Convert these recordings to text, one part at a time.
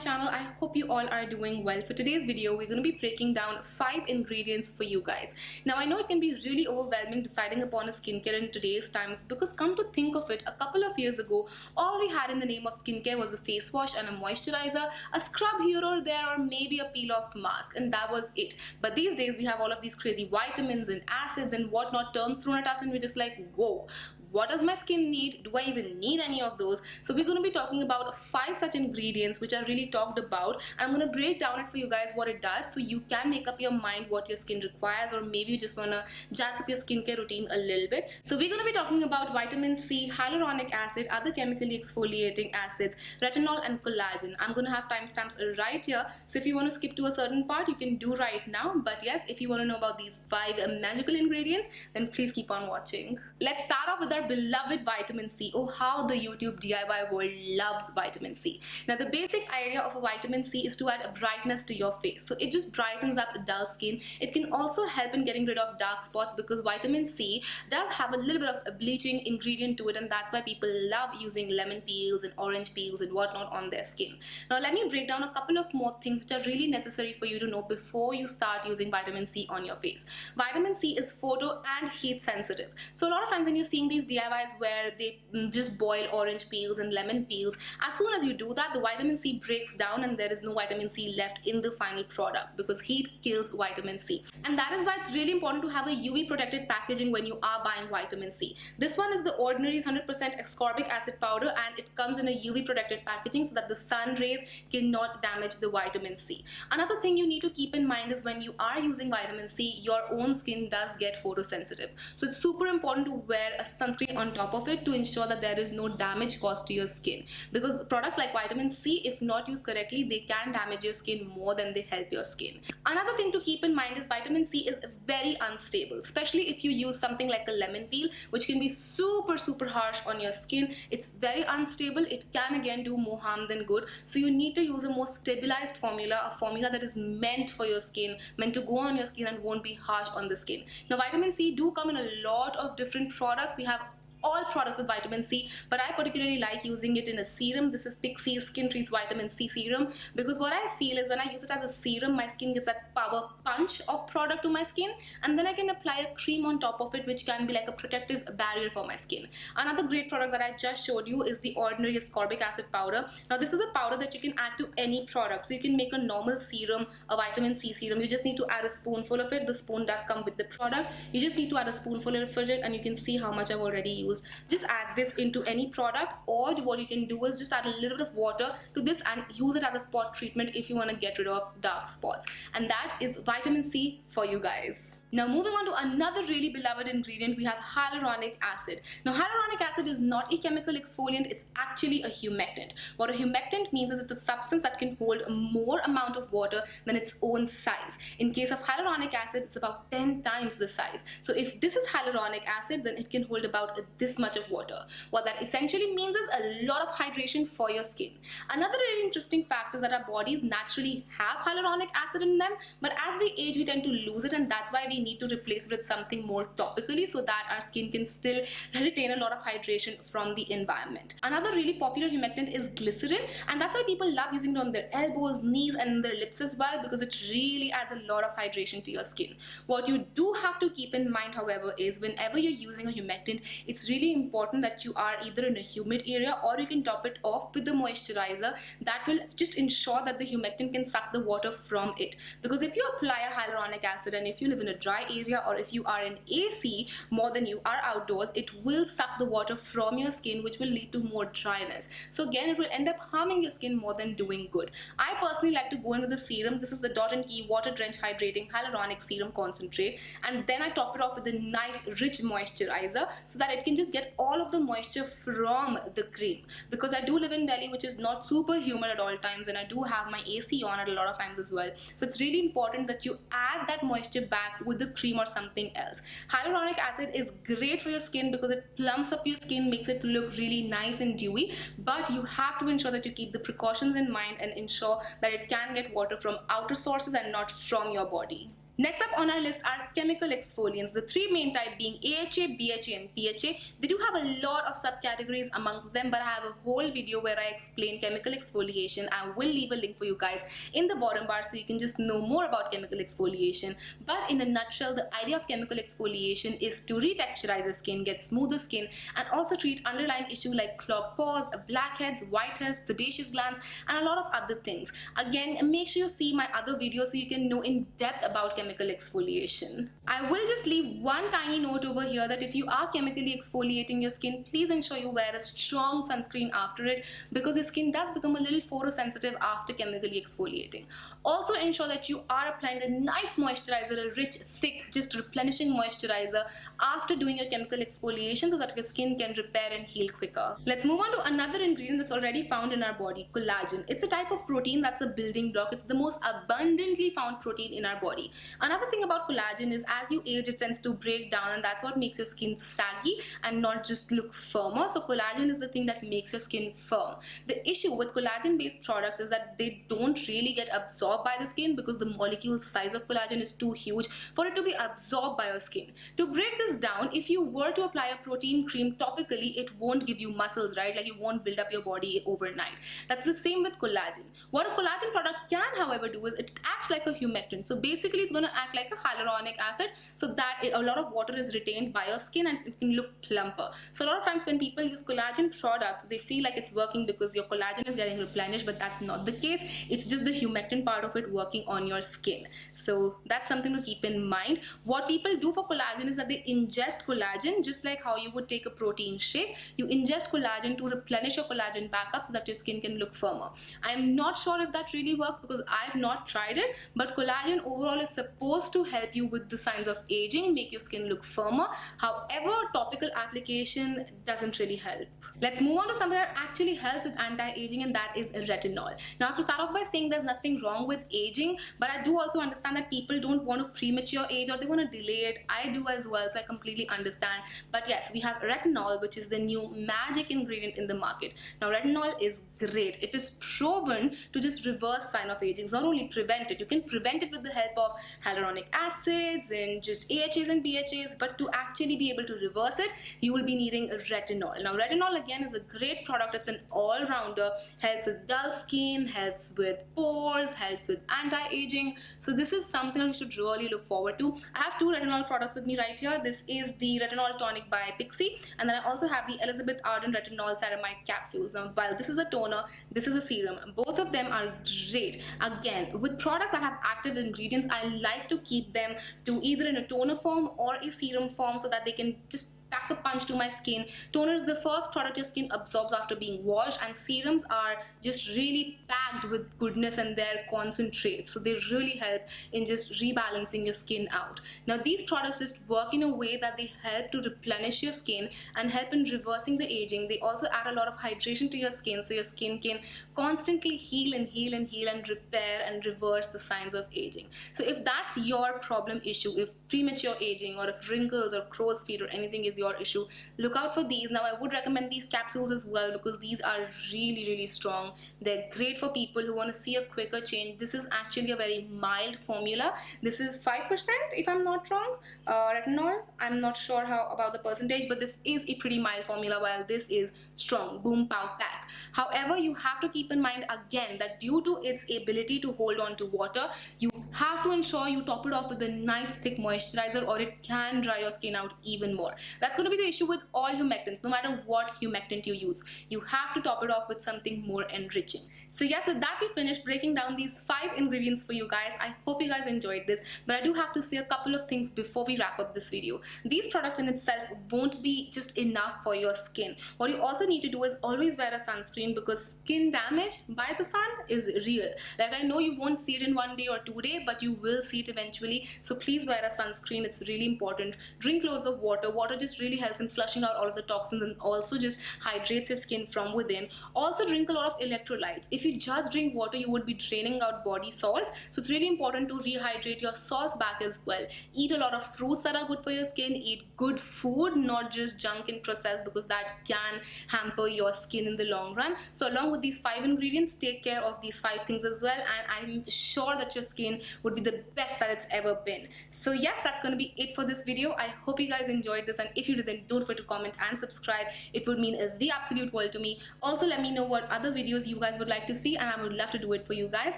channel. I hope you all are doing well. For today's video, we're going to be breaking down 5 ingredients for you guys. Now, I know it can be really overwhelming deciding upon a skincare in today's times because come to think of it, a couple of years ago, all we had in the name of skincare was a face wash and a moisturizer, a scrub here or there, or maybe a peel-off mask, and that was it. But these days, we have all of these crazy vitamins and acids and whatnot terms thrown at us, and we're just like, whoa. What does my skin need? Do I even need any of those? So we're going to be talking about 5 such ingredients which are really talked about. I'm going to break down it for you guys what it does so you can make up your mind what your skin requires, or maybe you just want to jazz up your skincare routine a little bit. So we're going to be talking about vitamin C, hyaluronic acid, other chemically exfoliating acids, retinol and collagen. I'm going to have timestamps right here. So if you want to skip to a certain part, you can do right now. But yes, if you want to know about these 5 magical ingredients, then please keep on watching. Let's start off with our beloved vitamin C. Oh, how the YouTube DIY world loves vitamin C. Now, the basic idea of a vitamin C is to add a brightness to your face. So it just brightens up dull skin. It can also help in getting rid of dark spots because vitamin C does have a little bit of a bleaching ingredient to it, and that's why people love using lemon peels and orange peels and whatnot on their skin. Now, let me break down a couple of more things which are really necessary for you to know before you start using vitamin C on your face. Vitamin C is photo and heat sensitive. So a lot of times when you're seeing these DIYs where they just boil orange peels and lemon peels, as soon as you do that, the vitamin C breaks down and there is no vitamin C left in the final product because heat kills vitamin C. And that is why it's really important to have a UV protected packaging when you are buying vitamin C. This one is the ordinary 100% ascorbic acid powder, and it comes in a UV protected packaging so that the sun rays cannot damage the vitamin C. Another thing you need to keep in mind is when you are using vitamin C, your own skin does get photosensitive. So it's super important to wear a sunscreen on top of it to ensure that there is no damage caused to your skin, because products like vitamin C, if not used correctly, they can damage your skin more than they help your skin. Another thing to keep in mind is vitamin C is very unstable, especially if you use something like a lemon peel, which can be super harsh on your skin. It's very unstable. It can again do more harm than good. So you need to use a more stabilized formula, a formula that is meant for your skin, meant to go on your skin and won't be harsh on the skin. Now, vitamin C do come in a lot of different products. We have all products with vitamin C, but I particularly like using it in a serum. This is Pixie's Skin Treats Vitamin C Serum, because what I feel is when I use it as a serum, my skin gets that power punch of product to my skin, and then I can apply a cream on top of it, which can be like a protective barrier for my skin. Another great product that I just showed you is the ordinary ascorbic acid powder. Now, this is a powder that you can add to any product. So you can make a normal serum, a vitamin C serum. You just need to add a spoonful of it. The spoon does come with the product. You just need to add a spoonful of it, and you can see how much I've already used. Just add this into any product, or what you can do is just add a little bit of water to this and use it as a spot treatment if you want to get rid of dark spots. And that is vitamin C for you guys. Now, moving on to another really beloved ingredient, we have hyaluronic acid. Now, hyaluronic acid is not a chemical exfoliant, it's actually a humectant. What a humectant means is it's a substance that can hold more amount of water than its own size. In case of hyaluronic acid, it's about 10 times the size. So if this is hyaluronic acid, then it can hold about this much of water. What that essentially means is a lot of hydration for your skin. Another really interesting fact is that our bodies naturally have hyaluronic acid in them, but as we age, we tend to lose it, and that's why we need to replace it with something more topically so that our skin can still retain a lot of hydration from the environment. Another really popular humectant is glycerin, and that's why people love using it on their elbows, knees, and their lips as well, because it really adds a lot of hydration to your skin. What you do have to keep in mind, however, is whenever you're using a humectant, it's really important that you are either in a humid area, or you can top it off with the moisturizer. That will just ensure that the humectant can suck the water from it, because if you apply a hyaluronic acid and if you live in a dry area, or if you are in AC more than you are outdoors, it will suck the water from your skin, which will lead to more dryness. So again, it will end up harming your skin more than doing good. I personally like to go in with the serum. This is the Dot & Key Water Drench Hydrating Hyaluronic Serum Concentrate, and then I top it off with a nice rich moisturizer so that it can just get all of the moisture from the cream, because I do live in Delhi, which is not super humid at all times, and I do have my AC on at a lot of times as well. So it's really important that you add that moisture back with the cream or something else. Hyaluronic acid is great for your skin because it plumps up your skin, makes it look really nice and dewy, but you have to ensure that you keep the precautions in mind and ensure that it can get water from outer sources and not from your body. Next up on our list are chemical exfoliants. The three main type being AHA, BHA and PHA. They do have a lot of subcategories amongst them, but I have a whole video where I explain chemical exfoliation. I will leave a link for you guys in the bottom bar so you can just know more about chemical exfoliation. But in a nutshell, the idea of chemical exfoliation is to retexturize the skin, get smoother skin, and also treat underlying issues like clogged pores, blackheads, whiteheads, sebaceous glands, and a lot of other things. Again, make sure you see my other videos so you can know in depth about chemical exfoliation. I will just leave one tiny note over here that if you are chemically exfoliating your skin, please ensure you wear a strong sunscreen after it, because your skin does become a little photosensitive after chemically exfoliating. Also ensure that you are applying a nice moisturizer, a rich, thick, just replenishing moisturizer after doing your chemical exfoliation so that your skin can repair and heal quicker. Let's move on to another ingredient that's already found in our body, collagen. It's a type of protein that's a building block. It's the most abundantly found protein in our body. Another thing about collagen is as you age, it tends to break down, and that's what makes your skin saggy and not just look firmer. So collagen is the thing that makes your skin firm. The issue with collagen based products is that they don't really get absorbed by the skin because the molecule size of collagen is too huge for it to be absorbed by your skin. To break this down, if you were to apply a protein cream topically, it won't give you muscles, right? Like, you won't build up your body overnight. That's the same with collagen. What a collagen product can, however, do is it acts like a humectant. So basically it's going to act like a hyaluronic acid so that a lot of water is retained by your skin and it can look plumper. So a lot of times when people use collagen products, they feel like it's working because your collagen is getting replenished, but that's not the case. It's just the humectant part of it working on your skin. So that's something to keep in mind. What people do for collagen is that they ingest collagen, just like how you would take a protein shake. You ingest collagen to replenish your collagen back up so that your skin can look firmer. I'm not sure if that really works because I've not tried it, but collagen overall is supposed to help you with the signs of aging, make your skin look firmer. However, topical application doesn't really help. Let's move on to something that actually helps with anti-aging, and that is retinol. Now, I have to start off by saying there's nothing wrong with aging, but I do also understand that people don't want to premature age or they want to delay it. I do as well, so I completely understand. But yes, we have retinol, which is the new magic ingredient in the market. Now, retinol is great. It is proven to just reverse sign of aging. It's not only prevent it, you can prevent it with the help of hyaluronic acids and just AHAs and BHAs, but to actually be able to reverse it, you will be needing retinol. Now, retinol again is a great product. It's an all-rounder, helps with dull skin, helps with pores, helps with anti-aging. So this is something you should really look forward to. I have two retinol products with me right here. This is the Retinol Tonic by Pixi, and then I also have the Elizabeth Arden Retinol Ceramide Capsules. Now, while this is a toner, this is a serum. Both of them are great. Again, with products that have active ingredients, I like to keep them to either in a toner form or a serum form so that they can just pack a punch to my skin. Toner is the first product your skin absorbs after being washed, and serums are just really packed with goodness and their concentrates. So they really help in just rebalancing your skin out. Now, these products just work in a way that they help to replenish your skin and help in reversing the aging. They also add a lot of hydration to your skin so your skin can constantly heal and heal and heal and repair and reverse the signs of aging. So if that's your problem issue, if premature aging or if wrinkles or crow's feet or anything is your issue, look out for these. Now, I would recommend these capsules as well because these are really strong. They're great for people who want to see a quicker change. This is actually a very mild formula. This is 5% if I'm not wrong, retinol. I'm not sure how about the percentage, but this is a pretty mild formula while this is strong, boom pow pack. However, you have to keep in mind again that due to its ability to hold on to water, you have to ensure you top it off with a nice thick moisturizer or it can dry your skin out even more. That's going to be the issue with all humectants. No matter what humectant you use, you have to top it off with something more enriching. So yes, with that we finished breaking down these 5 ingredients for you guys. I hope you guys enjoyed this, but I do have to say a couple of things before we wrap up this video. These products in itself won't be just enough for your skin. What you also need to do is always wear a sunscreen because skin damage by the sun is real. Like, I know you won't see it in 1 day or 2 days, but you will see it eventually. So please wear a sunscreen. It's really important. Drink loads of water. Water just really helps in flushing out all of the toxins and also just hydrates your skin from within. Also drink a lot of electrolytes. If you just drink water, you would be draining out body salts, so it's really important to rehydrate your salts back as well. Eat a lot of fruits that are good for your skin. Eat good food, not just junk and processed, because that can hamper your skin in the long run. So along with these 5 ingredients, take care of these 5 things as well, and I'm sure that your skin would be the best that it's ever been. So yes, that's going to be it for this video. I hope you guys enjoyed this, and if you did, then don't forget to comment and subscribe. It would mean the absolute world to me. Also, let me know what other videos you guys would like to see, and I would love to do it for you guys.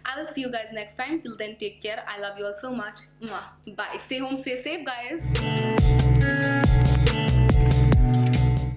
I will see you guys next time. Till then, take care. I love you all so much. Mwah. Bye. Stay home, stay safe, guys.